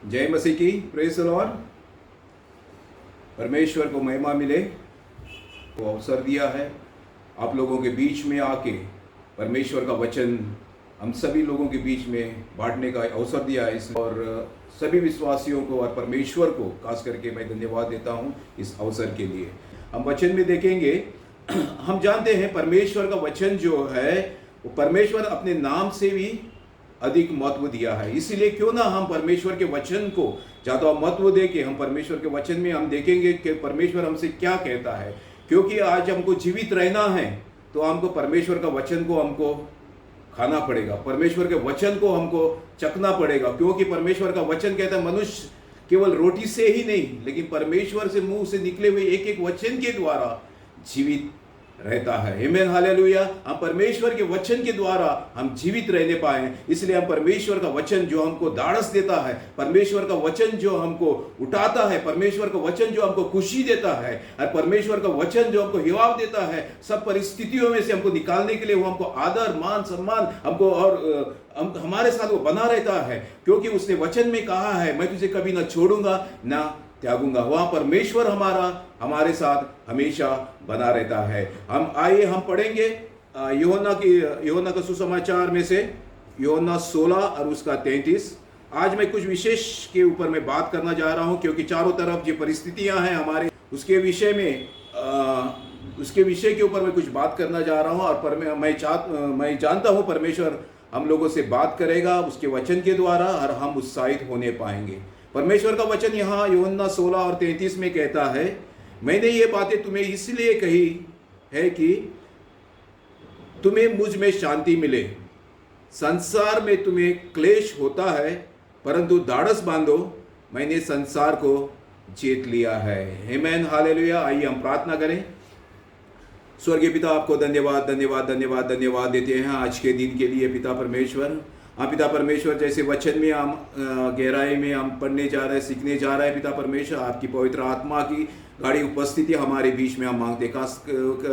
जय मसीह की। Praise the Lord. परमेश्वर को महिमा मिले, वो अवसर दिया है आप लोगों के बीच में आके परमेश्वर का वचन हम सभी लोगों के बीच में बांटने का अवसर दिया है और सभी विश्वासियों को और परमेश्वर को खास करके मैं धन्यवाद देता हूं इस अवसर के लिए। हम वचन में देखेंगे, हम जानते हैं परमेश्वर का वचन जो है वो परमेश्वर अपने नाम से भी अधिक महत्व दिया है। इसीलिए क्यों ना हम परमेश्वर के वचन को ज़्यादा महत्व दे के हम परमेश्वर के वचन में हम देखेंगे कि परमेश्वर हमसे क्या कहता है। क्योंकि आज हमको जीवित रहना है तो हमको परमेश्वर का वचन को हमको खाना पड़ेगा, परमेश्वर के वचन को हमको चखना पड़ेगा। क्योंकि परमेश्वर का वचन कहता है मनुष्य केवल रोटी से ही नहीं लेकिन परमेश्वर से मुंह से निकले हुए एक एक वचन के द्वारा जीवित रहता है। आमीन, हालेलुया। हम परमेश्वर के वचन के द्वारा हम जीवित रहने पाए, इसलिए हम परमेश्वर का वचन जो हमको धाड़स देता है, परमेश्वर का वचन जो हमको उठाता है, परमेश्वर का वचन जो हमको खुशी देता है और परमेश्वर का वचन जो हमको हिवाव देता है, सब परिस्थितियों में से हमको निकालने के लिए वो हमको आदर मान सम्मान हमको और हमारे साथ वो बना रहता है। क्योंकि उसने वचन में कहा है मैं तुझे कभी ना छोड़ूंगा ना त्यागूंगा। वहां परमेश्वर हमारे साथ हमेशा बना रहता है। हम पढ़ेंगे यूहन्ना का सुसमाचार में से यूहन्ना 16 और उसका 33। आज मैं कुछ विशेष के ऊपर मैं बात करना जा रहा हूं क्योंकि चारों तरफ जो परिस्थितियां हैं हमारे उसके विषय के ऊपर मैं कुछ बात करना जा रहा हूं। और मैं जानता हूं परमेश्वर हम लोगों से बात करेगा उसके वचन के द्वारा और हम उत्साहित होने पाएंगे। परमेश्वर का वचन यहाँ यूहन्ना 16 और 33 में कहता है, मैंने ये बातें तुम्हें इसलिए कही है कि तुम्हें मुझ में शांति मिले। संसार में तुम्हें क्लेश होता है परंतु धाड़स बांधो, मैंने संसार को जीत लिया है। आमीन, हालेलुया। आइए हम प्रार्थना करें। स्वर्गीय पिता, आपको धन्यवाद धन्यवाद धन्यवाद धन्यवाद देते हैं आज के दिन के लिए पिता परमेश्वर। हाँ पिता परमेश्वर, जैसे वचन में हम गहराई में हम पढ़ने जा रहे हैं, सीखने जा रहे हैं पिता परमेश्वर, आपकी पवित्र आत्मा की गाढ़ी उपस्थिति हमारे बीच में हम मांगते, खास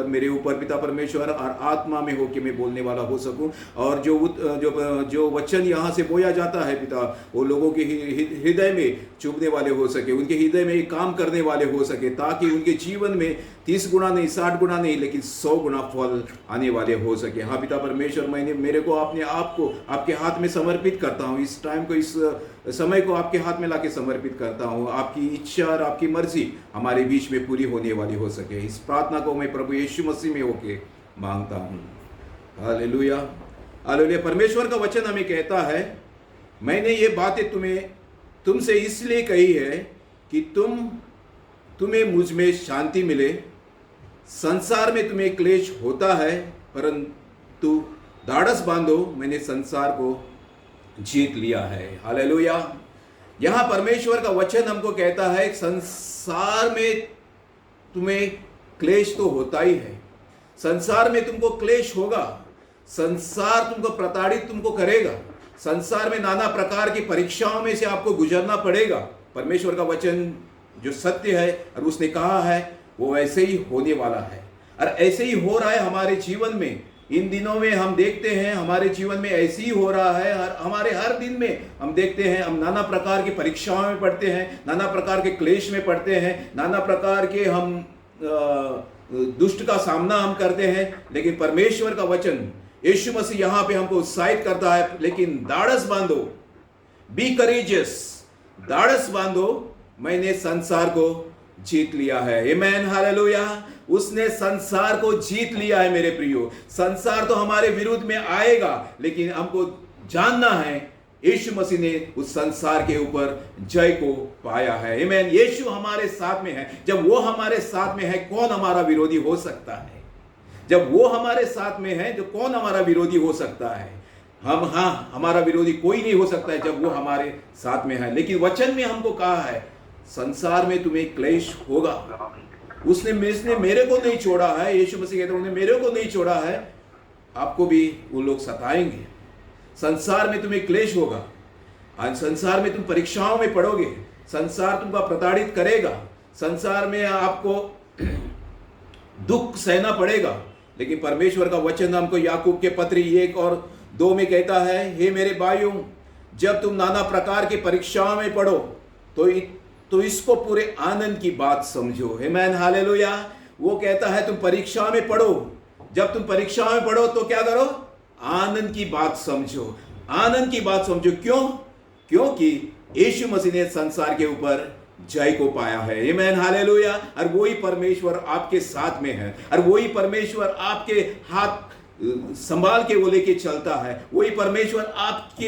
मेरे ऊपर पिता परमेश्वर और आत्मा में होके मैं बोलने वाला हो सकूं और जो वचन यहाँ से बोया जाता है पिता वो लोगों के हृदय में चुभने वाले हो सके, उनके हृदय में एक काम करने वाले हो सके, ताकि उनके जीवन में 30 गुना नहीं 60 गुना नहीं लेकिन 100 गुना फल आने वाले हो सके। हाँ पिता परमेश्वर, मेरे को अपने आप को आपके हाथ में समर्पित करता हूँ। इस टाइम को, इस समय को आपके हाथ में लाके समर्पित करता हूँ। आपकी इच्छा और आपकी मर्जी हमारे बीच में पूरी होने वाली हो सके। इस प्रार्थना को मैं प्रभु यीशु मसीह में होके मांगता हूँ। Hallelujah, hallelujah. परमेश्वर का वचन हमें कहता है, मैंने ये बातें तुमसे इसलिए कही है कि तुम्हें मुझ में शांति मिले। संसार में तुम्हें क्लेश होता है परंतु धाड़स बांधो, मैंने संसार को जीत लिया है। हालेलुया। यहां परमेश्वर का वचन हमको कहता है संसार में तुम्हें क्लेश तो होता ही है, संसार में तुमको क्लेश होगा, संसार तुमको प्रताड़ित तुमको करेगा, संसार में नाना प्रकार की परीक्षाओं में से आपको गुजरना पड़ेगा। परमेश्वर का वचन जो सत्य है और उसने कहा है वो ऐसे ही होने वाला है और ऐसे ही हो रहा है हमारे जीवन में। इन दिनों में हम देखते हैं हमारे जीवन में ऐसे ही हो रहा है और हमारे हर दिन में हम देखते हैं हम नाना प्रकार की परीक्षाओं में पढ़ते हैं, नाना प्रकार के क्लेश में पढ़ते हैं, नाना प्रकार के हम दुष्ट का सामना हम करते हैं। लेकिन परमेश्वर का वचन यीशु मसीह यहाँ पे हमको उत्साहित करता है, लेकिन धाड़स बांधो, बी करेजियस, धाड़स बांधो, मैंने संसार को जीत लिया है। आमीन, हालेलुया। उसने संसार को जीत लिया है मेरे प्रियो। संसार तो हमारे विरुद्ध में आएगा लेकिन हमको जानना है यीशु मसीह ने उस संसार के ऊपर जय को पाया है। आमीन। यीशु हमारे साथ में है। जब वो हमारे साथ में है कौन हमारा विरोधी हो सकता है? जब वो हमारे साथ में है तो कौन हमारा विरोधी हो सकता है? हमारा विरोधी कोई नहीं हो सकता है जब वो हमारे साथ में है। लेकिन वचन में हमको कहा है संसार में तुम्हें क्लेश होगा। उसने मेरे को नहीं छोड़ा है। यीशु मसीह कहते हैं उन्होंने मेरे को नहीं छोड़ा है, आपको भी वो लोग सताएंगे। संसार में तुम्हें क्लेश होगा, आज संसार में तुम परीक्षाओं में पड़ोगे, संसार तुमको प्रताड़ित करेगा, संसार में आपको दुख सहना पड़ेगा। लेकिन परमेश्वर का वचन हमको याकूब के पत्री 1 और 2 में कहता है, हे मेरे भाइयों, जब तुम नाना प्रकार की परीक्षाओं में पढ़ो तो इसको पूरे आनंद की बात समझो। आमेन, हालेलुया। वो कहता है तुम परीक्षा में पढ़ो, जब तुम परीक्षा में पढ़ो तो क्या करो? आनंद की बात समझो, आनंद की बात समझो। क्यों? क्योंकि यीशु मसीह ने संसार के ऊपर जय को पाया है। आमेन, हालेलुया। और वही परमेश्वर आपके साथ में है, और वही परमेश्वर आपके हाथ संभाल के वो लेके चलता है। वही परमेश्वर आपके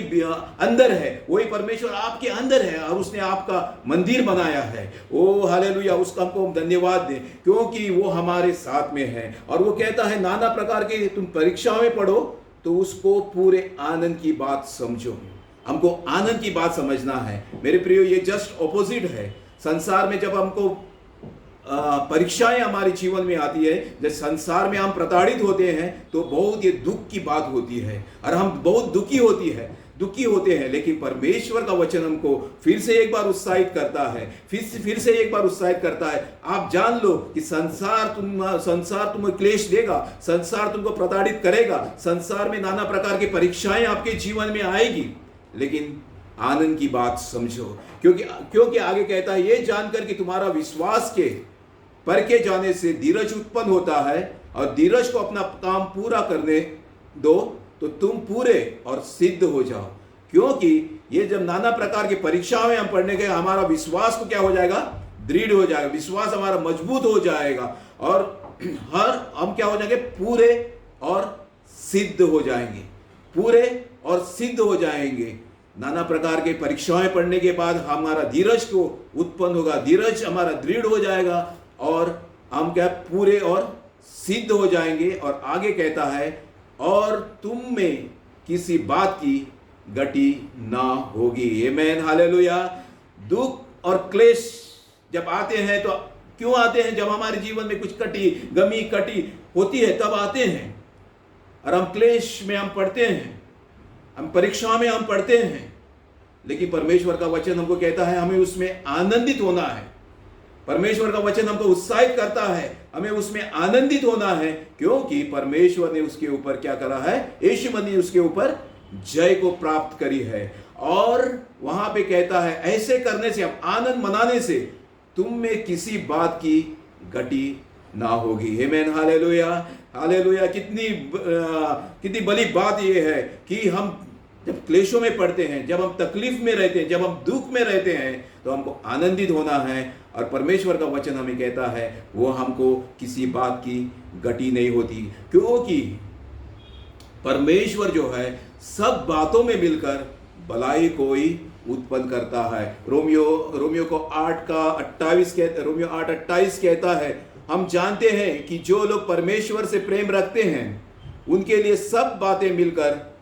अंदर है, वही परमेश्वर आपके अंदर है, और उसने आपका मंदिर बनाया है। ओ हालेलुया, उसका हमको धन्यवाद दें, क्योंकि वो हमारे साथ में है। और वो कहता है नाना प्रकार के तुम परीक्षा में पढ़ो तो उसको पूरे आनंद की बात समझो। हमको आनंद की बात समझना है मेरे प्रियो। ये जस्ट ऑपोजिट है। संसार में जब हमको परीक्षाएं हमारे जीवन में आती है, जब संसार में हम प्रताड़ित होते हैं तो बहुत ये दुख की बात होती है, और हम बहुत दुखी होते हैं। लेकिन परमेश्वर का वचन हमको फिर से एक बार उत्साहित करता है, फिर से एक बार उत्साहित करता है। आप जान लो कि संसार तुम्हें क्लेश देगा, संसार तुमको प्रताड़ित करेगा, संसार में नाना प्रकार की परीक्षाएं आपके जीवन में आएगी, लेकिन आनंद की बात समझो। क्योंकि आगे कहता है ये जानकर कि तुम्हारा विश्वास के परखे जाने से धीरज उत्पन्न होता है, और धीरज को अपना काम पूरा करने दो तो तुम पूरे और सिद्ध हो जाओ। क्योंकि ये जब नाना प्रकार की परीक्षाओं में हम पढ़ने के, हमारा विश्वास को क्या हो जाएगा? दृढ़ हो जाएगा, विश्वास हमारा मजबूत हो जाएगा, और हम क्या हो जाएंगे? पूरे और सिद्ध हो जाएंगे, पूरे और सिद्ध हो जाएंगे। नाना प्रकार के परीक्षाएं पढ़ने के बाद हमारा धीरज को उत्पन्न होगा, धीरज हमारा दृढ़ हो जाएगा, और हम क्या? पूरे और सिद्ध हो जाएंगे। और आगे कहता है और तुम में किसी बात की गति ना होगी। आमेन, हालेलुया। दुख और क्लेश जब आते हैं तो क्यों आते हैं? जब हमारे जीवन में कुछ गमी कटी होती है तब आते हैं, और हम क्लेश में हम पढ़ते हैं, हम परीक्षा में हम पढ़ते हैं। लेकिन परमेश्वर का वचन हमको कहता है हमें उसमें आनंदित होना है। परमेश्वर का वचन हमको उत्साहित करता है, हमें उसमें आनंदित होना है, क्योंकि परमेश्वर ने उसके ऊपर क्या करा है? यीशु मसीह ने उसके ऊपर जय को प्राप्त करी है। और वहां पे कहता है ऐसे करने से, हम आनंद मनाने से तुम में किसी बात की गति ना होगी। आमेन, हालेलुया, हालेलुया। कितनी बड़ी बात यह है कि हम जब क्लेशों में पड़ते हैं, जब हम तकलीफ में रहते हैं, जब हम दुख में रहते हैं, तो हमको आनंदित होना है। और परमेश्वर का वचन हमें कहता है वो हमको किसी बात की गति नहीं होती, क्योंकि परमेश्वर जो है सब बातों में मिलकर भलाई को ही उत्पन्न करता है। रोमियो को 8:28 कहता है हम जानते हैं कि जो लोग परमेश्वर से प्रेम रखते हैं उनके लिए सब बातें मिलकर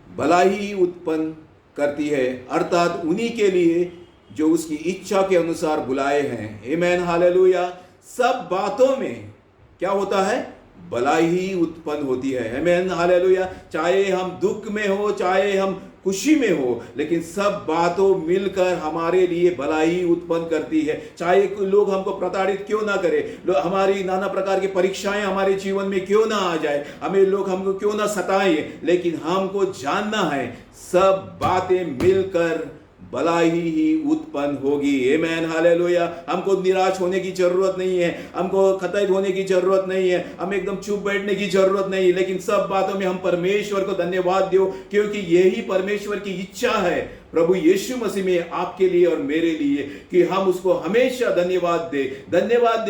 भलाई ही उत्पन्न करती है, अर्थात उन्हीं के लिए जो उसकी इच्छा के अनुसार बुलाए हैं। आमेन, हालेलुया। सब बातों में क्या होता है? भलाई ही उत्पन्न होती है। आमेन, हालेलुया। चाहे हम दुख में हो, चाहे हम खुशी में हो, लेकिन सब बातों मिलकर हमारे लिए भलाई उत्पन्न करती है। चाहे लोग हमको प्रताड़ित क्यों ना करे, हमारी नाना प्रकार की परीक्षाएं हमारे जीवन में क्यों ना आ जाए, हमें लोग हमको क्यों ना सताएं, लेकिन हमको जानना है सब बातें मिलकर भलाई ही उत्पन्न होगी। आमेन, हालेलुया। हमको निराश होने की जरूरत नहीं है, हमको खतायत होने की जरूरत नहीं है, हमें एकदम चुप बैठने की जरूरत नहीं है, लेकिन सब बातों में हम परमेश्वर को धन्यवाद दो, क्योंकि यही परमेश्वर की इच्छा है प्रभु यीशु मसीह में आपके लिए और मेरे लिए, कि हम उसको हमेशा धन्यवाद दे,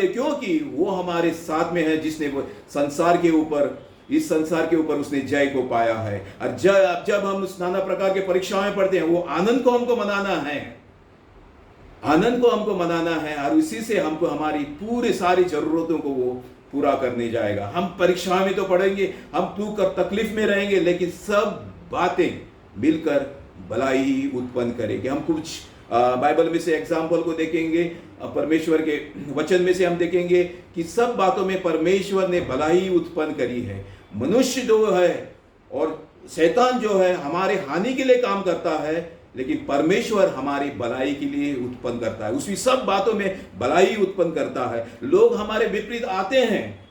क्योंकि वो हमारे साथ में है, जिसने इस संसार के ऊपर उसने जय को पाया है। और जब हम उस नाना प्रकार के परीक्षाएं पढ़ते हैं, वो आनंद को हमको मनाना है, और इसी से हमको हमारी पूरी सारी जरूरतों को वो पूरा करने जाएगा। हम परीक्षा में तो पढ़ेंगे, हम दुख और तकलीफ में रहेंगे, लेकिन सब बातें मिलकर भलाई ही उत्पन्न करेगी। हम कुछ बाइबल में से एग्जाम्पल को देखेंगे, परमेश्वर के वचन में से हम देखेंगे कि सब बातों में परमेश्वर ने भलाई उत्पन्न करी है। मनुष्य जो है और शैतान जो है हमारे हानि के लिए काम करता है, लेकिन परमेश्वर हमारी भलाई के लिए उत्पन्न करता है। उसी सब बातों में भलाई उत्पन्न करता है। लोग हमारे विपरीत आते हैं,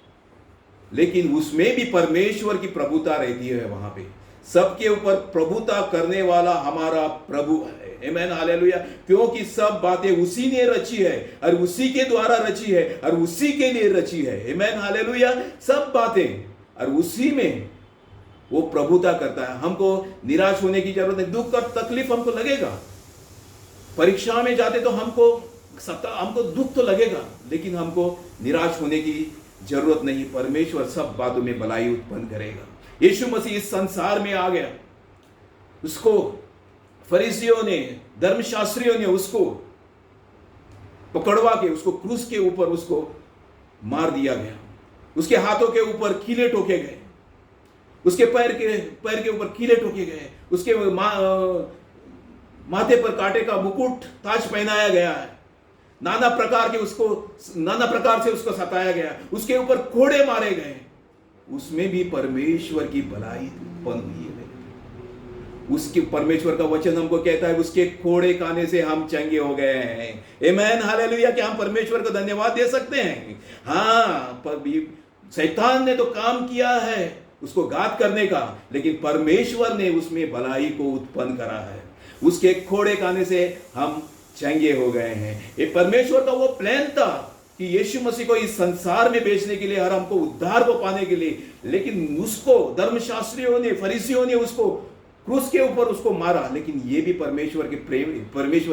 लेकिन उसमें भी परमेश्वर की प्रभुता रहती है। वहां पे सबके ऊपर प्रभुता करने वाला हमारा प्रभु है। आमेन, हालेलुया। क्योंकि सब बातें उसी ने रची है और उसी के द्वारा रची है और उसी के लिए रची है। आमेन, हालेलुया। सब बातें और उसी में वो प्रभुता करता है। हमको निराश होने की जरूरत नहीं। दुख और तकलीफ हमको लगेगा, परीक्षा में जाते तो हमको दुख तो लगेगा, लेकिन हमको निराश होने की जरूरत नहीं। परमेश्वर सब बातों में भलाई उत्पन्न करेगा। यीशु मसीह इस संसार में आ गया, उसको फरीसियों ने, धर्मशास्त्रियों ने उसको पकड़वा के उसको क्रूस के ऊपर उसको मार दिया गया। उसके हाथों के ऊपर कीले ठोके गए, उसके पैर के ऊपर कीले ठोके गए, उसके माथे पर कांटे का मुकुट ताज पहनाया गया है। नाना प्रकार से उसको सताया गया, उसके ऊपर कोड़े मारे गए। उसमें भी परमेश्वर की भलाई उत्पन्न हुई है। उसके परमेश्वर का वचन हमको कहता है उसके कोड़े खाने से हम चंगे हो गए हैं। आमेन, हालेलुया। क्या हम परमेश्वर को धन्यवाद दे सकते हैं? हाँ, शैतान ने तो काम किया है उसको घात करने का, लेकिन परमेश्वर ने उसमें भलाई को उत्पन्न करा है। उसके कोड़े खाने से हम चंगे हो गए हैं। ये परमेश्वर का वो प्लान था कि यीशु मसीह को इस संसार में भेजने के लिए और हमको उद्धार को पाने के लिए, लेकिन उसको धर्मशास्त्रियों ने, फरीसियों ने उसको क्रूस के ऊपर उसको मारा। लेकिन ये भी परमेश्वर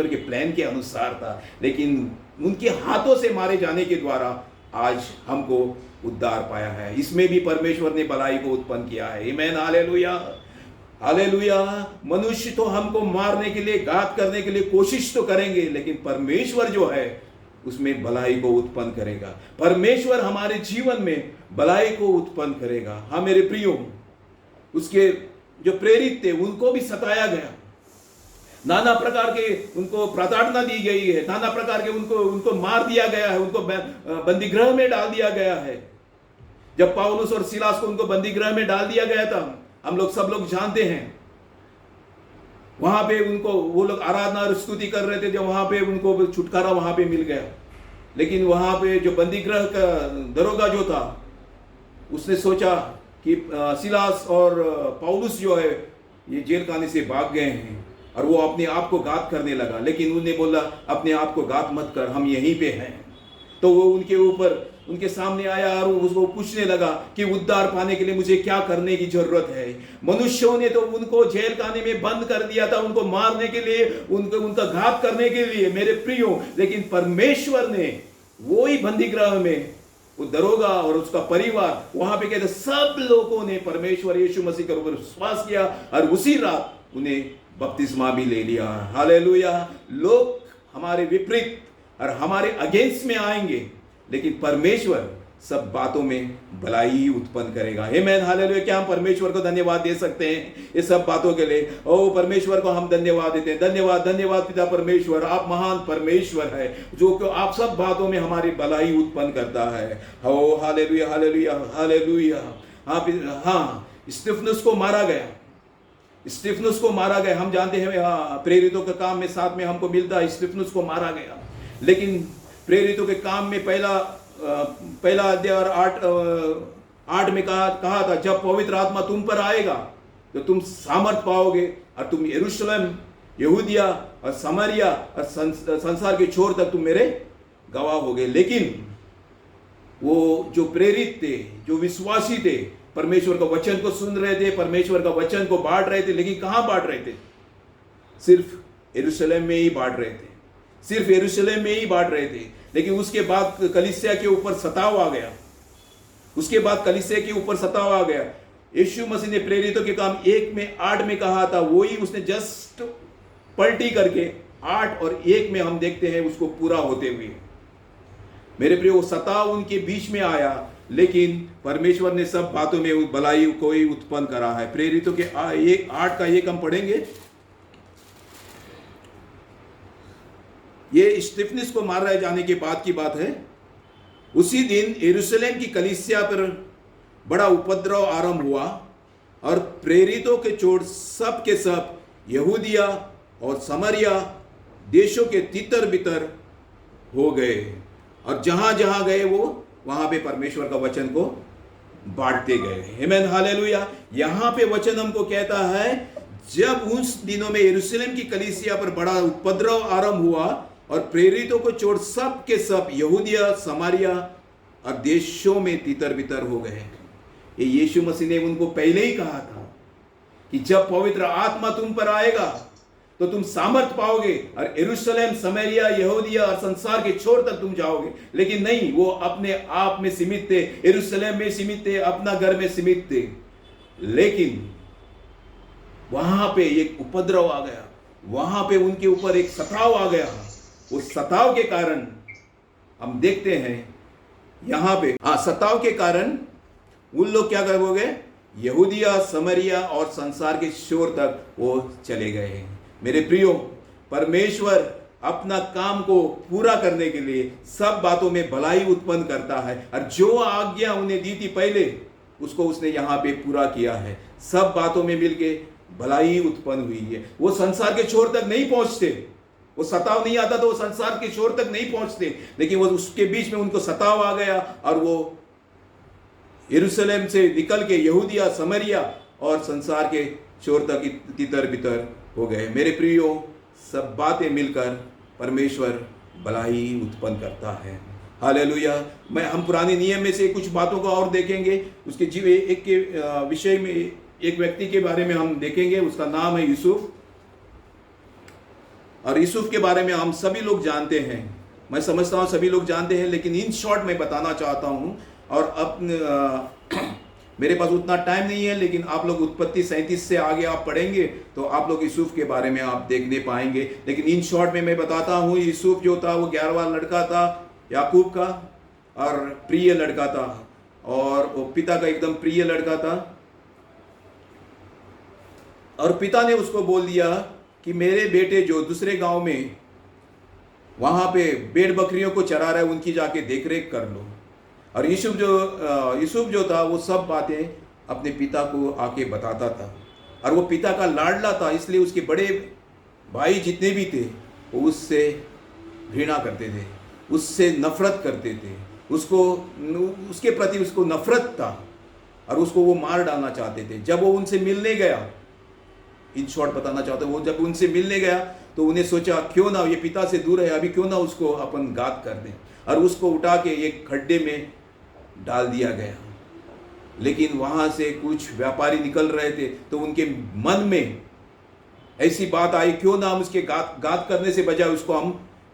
के प्लान के अनुसार था। लेकिन उनके हाथों से मारे जाने के द्वारा आज हमको उद्धार पाया है। इसमें भी परमेश्वर ने भलाई को उत्पन्न किया है। आमेन, हालेलुया, हालेलुया। मनुष्य तो हमको मारने के लिए, घात करने के लिए कोशिश तो करेंगे, लेकिन परमेश्वर जो है उसमें भलाई को उत्पन्न करेगा। परमेश्वर हमारे जीवन में भलाई को उत्पन्न करेगा। हाँ मेरे प्रियो, उसके जो प्रेरित थे उनको भी सताया गया, नाना प्रकार के उनको प्रताड़ना दी गई है, नाना प्रकार के उनको मार दिया गया है, उनको बंदी गृह में डाल दिया गया है। जब पौलुस और सिलास को उनको बंदी गृह में डाल दिया गया था, हम लोग सब लोग जानते हैं, वहां पे उनको वो लोग आराधना और स्तुति कर रहे थे, जब वहां पे उनको छुटकारा वहां पे मिल गया। लेकिन वहां पे जो बंदी गृह का दरोगा जो था, उसने सोचा कि सिलास और पौलुस जो है ये जेल खाने से भाग गए हैं, और वो अपने आप को घात करने लगा। लेकिन उन्हें बोला अपने आप को घात मत कर, हम यहीं पे हैं। तो वो उनके सामने आया और उसको पूछने लगा कि उद्धार पाने के लिए मुझे क्या करने की जरूरत है। मनुष्यों ने तो उनको जेल खाने में बंद कर दिया था, उनको मारने के लिए, उनका घात करने के लिए मेरे प्रियो। लेकिन परमेश्वर ने वो ही बंदी गृह में वो दरोगा और उसका परिवार, वहां पे कहते सब लोगों ने परमेश्वर यीशु मसीह के ऊपर विश्वास किया और उसी रात उन्हें बपतिस्मा भी ले लिया। हालेलुया। लोग हमारे विपरीत और हमारे अगेंस्ट में आएंगे, लेकिन परमेश्वर सब बातों में भलाई उत्पन्न करेगा। आमेन, हालेलुया। क्या हम परमेश्वर को धन्यवाद दे सकते हैं ये सब बातों के लिए? ओ परमेश्वर को हम धन्यवाद देते हैं। धन्यवाद, धन्यवाद पिता परमेश्वर, आप महान परमेश्वर है जो कि आप सब बातों में हमारी भलाई उत्पन्न करता है। ओ हालेलुया, हालेलुया, हालेलुया। हाँ, स्तिफनुस को मारा गया, स्तिफनुस को मारा गया। हम जानते हैं प्रेरितों के काम में साथ में हमको मिलता है, स्तिफनुस को मारा गया। लेकिन प्रेरितों के काम में पहला अध्याय और 8 में कहा था, जब पवित्र आत्मा तुम पर आएगा तो तुम सामर्थ पाओगे और तुम यरूशलेम, यहूदिया और समारिया और संसार के छोर तक तुम मेरे गवाह होगे। लेकिन वो जो प्रेरित थे, जो विश्वासी थे, परमेश्वर का वचन को सुन रहे थे, परमेश्वर का वचन को बांट रहे थे, लेकिन कहां बांट रहे थे? सिर्फ यरूशलेम में ही बांट रहे थे, सिर्फ यरूशलेम में ही बांट रहे थे। लेकिन उसके बाद कलीसिया के ऊपर सताव आ गया, उसके बाद कलीसिया के ऊपर सताव आ गया। यीशु मसीह ने प्रेरितों के काम 1:8 में कहा था, वही उसने जस्ट पलटी करके 8 और 1 में हम देखते हैं उसको पूरा होते हुए। मेरे प्रिय, वो सताव उनके बीच में आया, लेकिन परमेश्वर ने सब बातों में भलाई को ही उत्पन्न करा है। प्रेरितों के 8 का 1 हम पढ़ेंगे। ये स्तिफनुस को मार रहे जाने के बाद की बात है। उसी दिन यरूशलेम की कलीसिया पर बड़ा उपद्रव आरंभ हुआ और प्रेरितों के चोट सब के सब यहूदिया और समरिया देशों के तितर बितर हो गए, और जहां जहां गए वो वहां पे परमेश्वर का वचन को बांटते गए। आमीन, हालेलुया। यहाँ पे वचन हमको कहता है जब उस दिनों में यरूशलेम की कलीसिया पर बड़ा उपद्रव आरंभ हुआ और प्रेरितों को छोड़ सब के सब यहूदिया, समारिया और देशों में तितर बितर हो गए। ये यीशु मसीह ने उनको पहले ही कहा था कि जब पवित्र आत्मा तुम पर आएगा तो तुम सामर्थ पाओगे और यरूशलेम, समारिया, यहूदिया और संसार के छोर तक तुम जाओगे। लेकिन नहीं, वो अपने आप में सीमित थे, यरूशलेम में सीमित थे, अपना घर में सीमित थे। लेकिन वहां पे एक उपद्रव आ गया, वहां पे उनके ऊपर एक सताव आ गया। उस सताव के कारण हम देखते हैं यहां पे, सताव के कारण उन लोग क्या कर हो गए, यहूदिया, समरिया और संसार के शोर तक वो चले गए। मेरे प्रियो, परमेश्वर अपना काम को पूरा करने के लिए सब बातों में भलाई उत्पन्न करता है और जो आज्ञा उन्हें दी थी पहले, उसको उसने यहां पे पूरा किया है। सब बातों में मिलके भलाई उत्पन्न हुई है। वो संसार के छोर तक नहीं पहुंचते, वो सताव नहीं आता तो वो संसार के छोर तक नहीं पहुंचते, लेकिन वो उसके बीच में उनको सताव आ गया और वो यरूशलेम से निकल के यहूदिया, समरिया और संसार के छोर तक तितर बितर हो गए। मेरे प्रियो, सब बातें मिलकर परमेश्वर भलाई उत्पन्न करता है। हालेलुया। हम पुराने नियम में से कुछ बातों को और देखेंगे। उसके जीव एक के विषय में एक व्यक्ति के बारे में हम देखेंगे, उसका नाम है यूसुफ। और यूसुफ के बारे में हम सभी लोग जानते हैं, मैं समझता हूं सभी लोग जानते हैं, लेकिन इन शॉर्ट मैं बताना चाहता हूं। और अब मेरे पास उतना टाइम नहीं है, लेकिन आप लोग उत्पत्ति 37 से आगे आप पढ़ेंगे तो आप लोग यूसुफ के बारे में आप देखने पाएंगे। लेकिन इन शॉर्ट में मैं बताता हूँ, यूसुफ जो था वो 11वां लड़का था याकूब का और प्रिय लड़का था, और वो पिता का एकदम प्रिय लड़का था। और पिता ने उसको बोल दिया कि मेरे बेटे जो दूसरे गांव में वहां पे भेड़ बकरियों को चरा रहा है, उनकी जाके देख रेख कर लो। और यूसुफ जो था वो सब बातें अपने पिता को आके बताता था, और वो पिता का लाडला था, इसलिए उसके बड़े भाई जितने भी थे वो उससे घृणा करते थे, उससे नफरत करते थे, उसके प्रति उसको नफरत था और उसको वो मार डालना चाहते थे। जब वो उनसे मिलने गया, इन शॉर्ट बताना चाहता हूँ, वो जब उनसे मिलने गया तो उन्हें सोचा क्यों ना, ये पिता से दूर है, अभी क्यों ना उसको अपन घात कर दें, और उसको उठा के एक खड्डे में डाल दिया गया। लेकिन वहां से कुछ व्यापारी निकल रहे थे तो उनके मन में ऐसी बात आई, क्यों ना हम उसके घात करने से बजाय उसको हम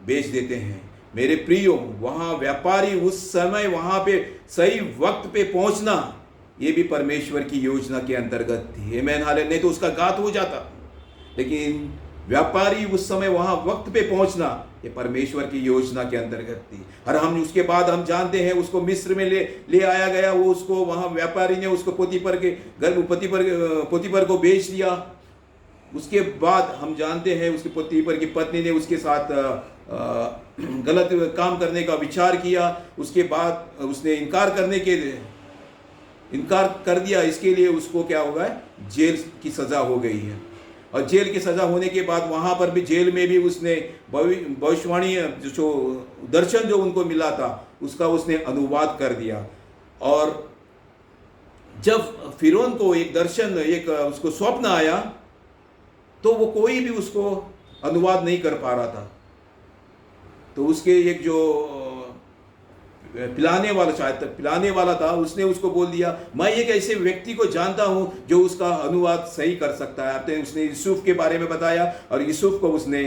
बेच देते हैं। मेरे प्रियो, वहां व्यापारी उस समय वहां पे सही वक्त पे पहुंचना, ये भी परमेश्वर की योजना के अंतर्गत थी। आमीन, हालेलुया। नहीं तो उसका घात हो जाता, लेकिन व्यापारी उस समय वहां वक्त पे पहुंचना, ये परमेश्वर की योजना के अंतर्गत थी। और हम उसके बाद हम जानते हैं उसको मिस्र में ले आया गया। वो उसको वहां व्यापारी ने उसको पोतीपर के घर पोतीपर को बेच दिया। उसके बाद हम जानते हैं उसके पोतीपर की पत्नी ने उसके साथ गलत काम करने का विचार किया। उसके बाद उसने इनकार कर दिया। इसके लिए उसको क्या होगा, जेल की सजा हो गई है। और जेल की सजा होने के बाद वहां पर भी, जेल में भी उसने भविष्यवाणी जो दर्शन जो उनको मिला था उसका उसने अनुवाद कर दिया। और जब फिरौन को एक दर्शन, एक उसको स्वप्न आया, तो वो कोई भी उसको अनुवाद नहीं कर पा रहा था। तो उसके एक जो पिलाने वाला था, उसने उसको बोल दिया, मैं एक ऐसे व्यक्ति को जानता हूं जो उसका अनुवाद सही कर सकता है। आपने उसने यूसुफ के बारे में बताया, और यूसुफ को उसने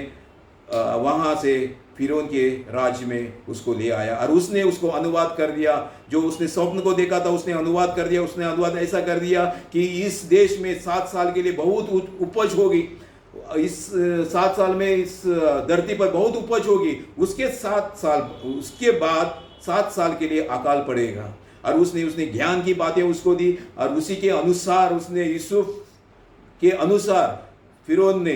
वहां से फिरौन के राज्य में उसको ले आया, और उसने उसको अनुवाद कर दिया। जो उसने स्वप्न को देखा था उसने अनुवाद कर दिया। उसने अनुवाद ऐसा कर दिया कि इस देश में 7 साल के लिए बहुत उपज होगी, इस 7 साल में इस धरती पर बहुत उपज होगी, उसके बाद 7 साल के लिए अकाल पड़ेगा। और उसने ज्ञान की बातें उसको दी, और उसी के अनुसार उसने यूसुफ के अनुसार फिरौन ने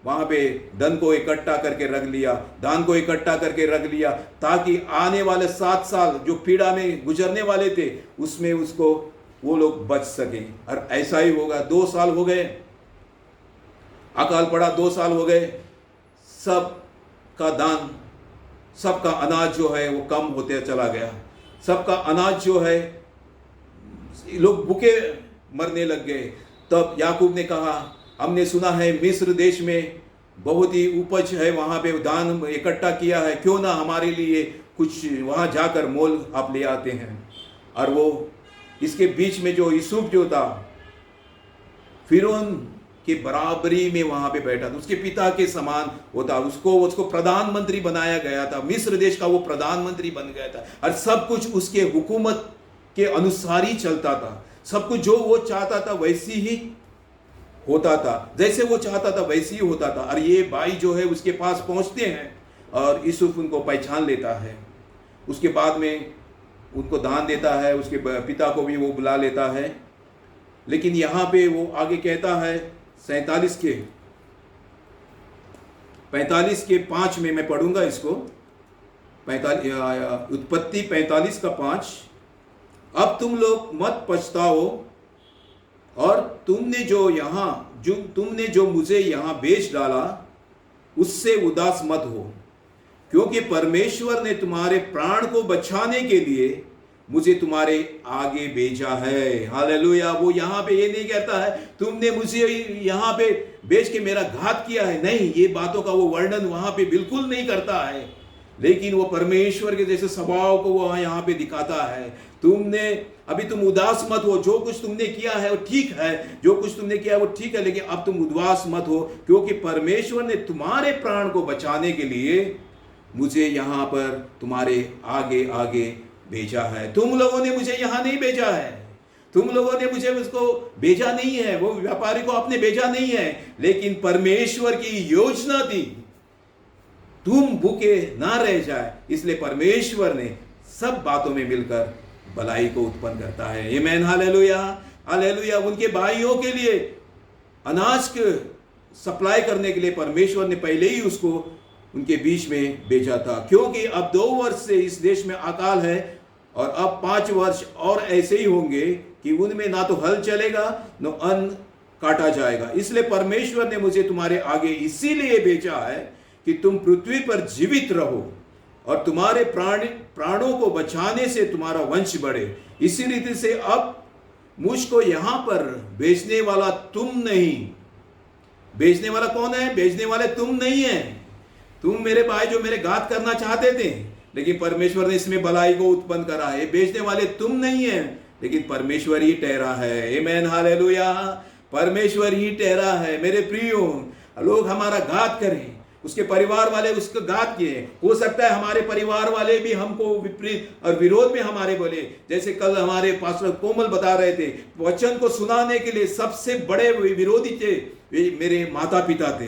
वहां पे धन को इकट्ठा करके रख लिया, दान को इकट्ठा करके रख लिया, ताकि आने वाले 7 साल जो पीड़ा में गुजरने वाले थे उसमें उसको वो लोग बच सकें। और ऐसा ही होगा। 2 साल हो गए, अकाल पड़ा, 2 साल हो गए, सबका दान, सबका अनाज जो है वो कम होते चला गया। सबका अनाज जो है लोग भूखे मरने लग गए। तब याकूब ने कहा, हमने सुना है मिस्र देश में बहुत ही उपज है, वहाँ पे दान इकट्ठा किया है, क्यों ना हमारे लिए कुछ वहाँ जाकर मोल आप ले आते हैं। और वो इसके बीच में जो यूसुफ जो था, फिरौन के बराबरी में वहाँ पे बैठा था, उसके पिता के समान होता, उसको प्रधानमंत्री बनाया गया था, मिस्र देश का वो प्रधानमंत्री बन गया था, और सब कुछ उसके हुकूमत के अनुसार ही चलता था। सब कुछ जो वो चाहता था वैसी ही होता था, जैसे वो चाहता था वैसे ही होता था। और ये भाई जो है उसके पास पहुंचते हैं और यूसुफ उनको पहचान लेता है। उसके बाद में उनको दान देता है, उसके पिता को भी वो बुला लेता है। लेकिन यहाँ पे वो आगे कहता है 47 के 45 के 5 में मैं पढ़ूंगा इसको, 45 उत्पत्ति 45 का 5। अब तुम लोग मत पछताओ और तुमने जो मुझे यहाँ बेच डाला उससे उदास मत हो, क्योंकि परमेश्वर ने तुम्हारे प्राण को बचाने के लिए मुझे तुम्हारे आगे भेजा है। हालेलुया। वो यहाँ पे ये नहीं कहता है तुमने मुझे यहाँ पे बेच के मेरा घात किया है, नहीं, ये बातों का वो वर्णन वहाँ पे बिल्कुल नहीं करता है। लेकिन वो परमेश्वर के जैसे स्वभाव को वो यहाँ पे दिखाता है। तुम उदास मत हो, जो कुछ तुमने किया है वो ठीक है, जो कुछ तुमने किया है वो ठीक है, लेकिन अब तुम उदास मत हो, क्योंकि परमेश्वर ने तुम्हारे प्राण को बचाने के लिए मुझे यहाँ पर तुम्हारे आगे आगे भेजा है। तुम लोगों ने मुझे यहाँ नहीं भेजा है, तुम लोगों ने मुझे उसको भेजा नहीं है, वो व्यापारी को आपने भेजा नहीं है, लेकिन परमेश्वर की योजना थी तुम भूखे ना रह जाए, इसलिए परमेश्वर ने सब बातों में मिलकर भलाई को उत्पन्न करता है। आमीन, हालेलुया, हालेलुया। उनके भाइयों के लिए अनाज के सप्लाई करने के लिए परमेश्वर ने पहले ही उसको उनके बीच में भेजा था, क्योंकि अब 2 वर्ष से इस देश में अकाल है और अब 5 वर्ष और ऐसे ही होंगे कि उनमें ना तो हल चलेगा न अन्न काटा जाएगा। इसलिए परमेश्वर ने मुझे तुम्हारे आगे इसीलिए भेजा है कि तुम पृथ्वी पर जीवित रहो और तुम्हारे प्राणों को बचाने से तुम्हारा वंश बढ़े। इसी रीति से अब मुझको यहां पर बेचने वाला तुम नहीं। बेचने वाला कौन है? बेचने वाले तुम नहीं है। तुम मेरे भाई जो मेरे घात करना चाहते थे, लेकिन परमेश्वर ने इसमें भलाई को उत्पन्न करा है। बेचने वाले तुम नहीं है, लेकिन परमेश्वर ही ठहरा है। आमीन, हालेलुया। परमेश्वर ही ठहरा है। मेरे प्रियो, लोग हमारा घात करें, उसके परिवार वाले उसको घात किए, हो सकता है हमारे परिवार वाले भी हमको विपरीत और विरोध में हमारे बोले। जैसे कल हमारे पास्टर कोमल बता रहे थे, वचन को सुनाने के लिए सबसे बड़े विरोधी थे मेरे माता पिता थे।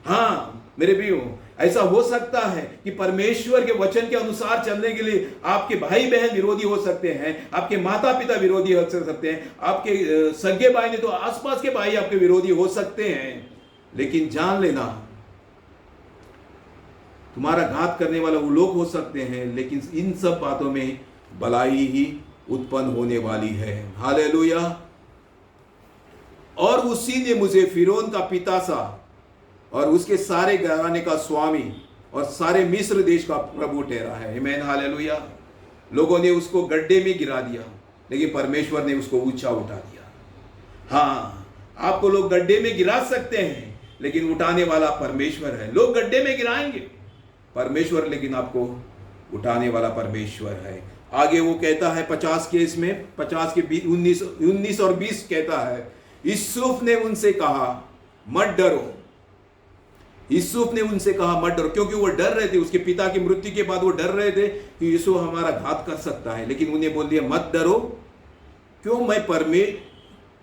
हाँ मेरे प्रियो, ऐसा हो सकता है कि परमेश्वर के वचन के अनुसार चलने के लिए आपके भाई बहन विरोधी हो सकते हैं, आपके माता पिता विरोधी हो सकते हैं, आपके सगे भाई ने तो आसपास के भाई आपके विरोधी हो सकते हैं। लेकिन जान लेना, तुम्हारा घात करने वाला वो लोग हो सकते हैं, लेकिन इन सब बातों में भलाई ही उत्पन्न होने वाली है। हालेलुया। और उसी ने मुझे फिरौन का पिता सा और उसके सारे घराने का स्वामी और सारे मिस्र देश का प्रभु ठहरा है। आमीन, हालेलुया। लोगों ने उसको गड्ढे में गिरा दिया, लेकिन परमेश्वर ने उसको ऊंचा उठा दिया। हाँ, आपको लोग गड्ढे में गिरा सकते हैं, लेकिन उठाने वाला परमेश्वर है। लोग गड्ढे में गिराएंगे परमेश्वर, लेकिन आपको उठाने वाला परमेश्वर है। आगे वो कहता है 50 के इसमें 50 के 19 और 20 कहता है, यूसुफ ने उनसे कहा मत डरो। यूसुफ ने उनसे कहा मत डरो, क्योंकि वो डर रहे थे। उसके पिता की मृत्यु के बाद वो डर रहे थे कि यूसुफ हमारा घात कर सकता है, लेकिन उन्हें बोल दिया मत डरो। क्यों?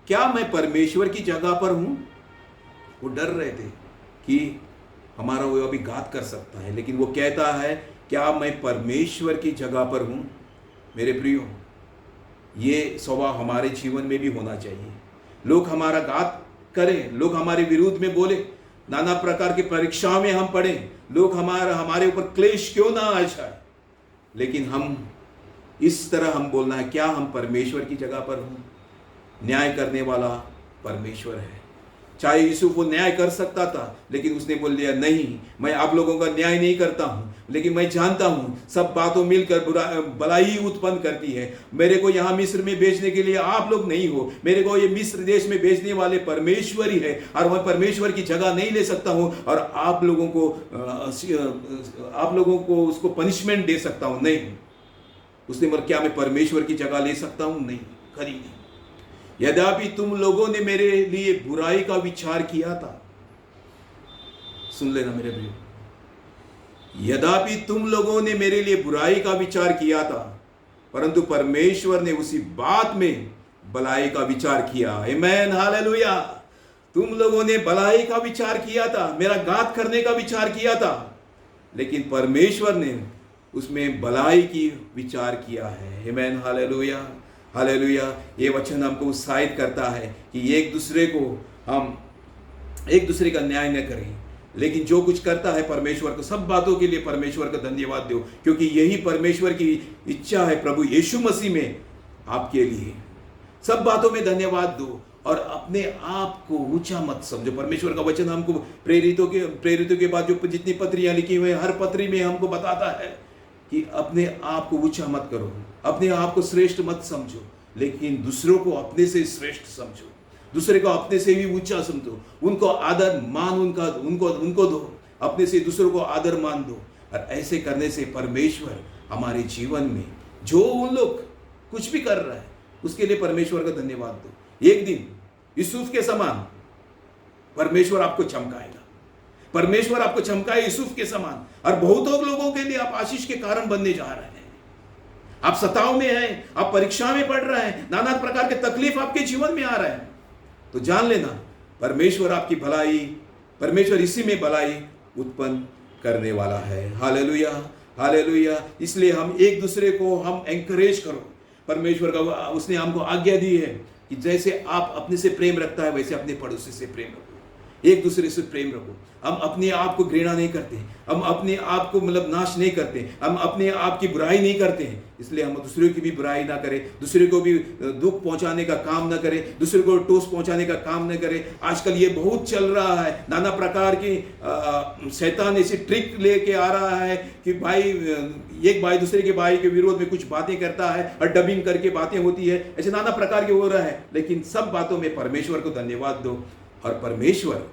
क्या मैं परमेश्वर की जगह पर हूं? वो डर रहे थे कि हमारा वो अभी घात कर सकता है, लेकिन वो कहता है क्या मैं परमेश्वर की जगह पर हूं? मेरे प्रियो, ये स्वभाव हमारे जीवन में भी होना चाहिए। लोग हमारा घात करें, लोग हमारे विरुद्ध में बोले, नाना प्रकार की परीक्षाओं में हम पढ़े, लोग हमारे ऊपर क्लेश क्यों ना आ जाए, लेकिन हम इस तरह हम बोलना है, क्या हम परमेश्वर की जगह पर हूं? न्याय करने वाला परमेश्वर है। चाहे यूसुफ वो न्याय कर सकता था, लेकिन उसने बोल दिया नहीं, मैं आप लोगों का न्याय नहीं करता हूँ, लेकिन मैं जानता हूँ सब बातों मिलकर भलाई उत्पन्न करती है। मेरे को यहाँ मिस्र में भेजने के लिए आप लोग नहीं हो, मेरे को ये मिस्र देश में भेजने वाले परमेश्वर ही है, और मैं परमेश्वर की जगह नहीं ले सकता हूँ और आप लोगों को उसको पनिशमेंट दे सकता हूँ, नहीं। उसने बोला क्या मैं परमेश्वर की जगह ले सकता हूँ? नहीं, कभी नहीं। यद्यपि तुम लोगों ने मेरे लिए बुराई का विचार किया था, सुन लेना मेरे भाई, यद्यपि तुम लोगों ने मेरे लिए बुराई का विचार किया था, परंतु परमेश्वर ने उसी बात में भलाई का विचार किया। आमेन, हालेलुया। तुम लोगों ने भलाई का विचार किया था, मेरा घात करने का विचार किया था, लेकिन परमेश्वर ने उसमें भलाई की विचार किया है। आमेन, हालेलुया, हालेलुया। ये वचन हमको उत्साहित करता है कि एक दूसरे का न्याय न करें, लेकिन जो कुछ करता है परमेश्वर को, सब बातों के लिए परमेश्वर का धन्यवाद दो, क्योंकि यही परमेश्वर की इच्छा है प्रभु यीशु मसीह में आपके लिए। सब बातों में धन्यवाद दो और अपने आप को ऊंचा मत समझो। परमेश्वर का वचन हमको प्रेरितों के बाद जो जितनी पत्रियां लिखी हुई हर पत्री में हमको बताता है कि अपने आप को ऊंचा मत करो, अपने आप को श्रेष्ठ मत समझो, लेकिन दूसरों को अपने से श्रेष्ठ समझो, दूसरे को अपने से भी ऊंचा समझो, उनको आदर मान उनको दो, अपने से दूसरों को आदर मान दो। और ऐसे करने से परमेश्वर हमारे जीवन में जो उन लोग कुछ भी कर रहा है उसके लिए परमेश्वर का धन्यवाद दो। एक दिन यूसुफ के समान परमेश्वर आपको चमकाएगा, परमेश्वर आपको चमकाए यूसुफ के समान, और बहुतों लोगों के लिए आप आशीष के कारण बनने जा रहे हैं। आप सताव में हैं, आप परीक्षा में पढ़ रहे हैं, नाना प्रकार के तकलीफ आपके जीवन में आ रहे हैं, तो जान लेना परमेश्वर आपकी भलाई, परमेश्वर इसी में भलाई उत्पन्न करने वाला है। Hallelujah, hallelujah. इसलिए हम एक दूसरे को हम एंकरेज करो। परमेश्वर का उसने हमको आज्ञा दी है कि जैसे आप अपने से प्रेम रखता है वैसे अपने पड़ोसी से प्रेम रखो, एक दूसरे से प्रेम रखो। हम अपने आप को घृणा नहीं करते, हम अपने आप को नाश नहीं करते, हम अपने आप की बुराई नहीं करते हैं। इसलिए हम दूसरे की भी बुराई ना करें, दूसरे को भी दुख पहुंचाने का काम ना करें, दूसरे को ठोस पहुंचाने का काम न करें। आजकल ये बहुत चल रहा है, नाना प्रकार की शैतान ऐसी ट्रिक लेके आ रहा है कि एक भाई दूसरे के भाई के विरोध में कुछ बातें करता है और डबिंग करके बातें होती है, ऐसे नाना प्रकार के हो रहा है। लेकिन सब बातों में परमेश्वर को धन्यवाद दो और परमेश्वर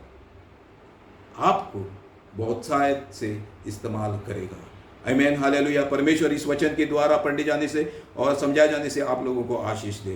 आपको बहुत शायद से इस्तेमाल करेगा। आमीन, हालेलुया। परमेश्वर इस वचन के द्वारा पढ़ने जाने से और समझाए जाने से आप लोगों को आशीष दे।